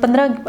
15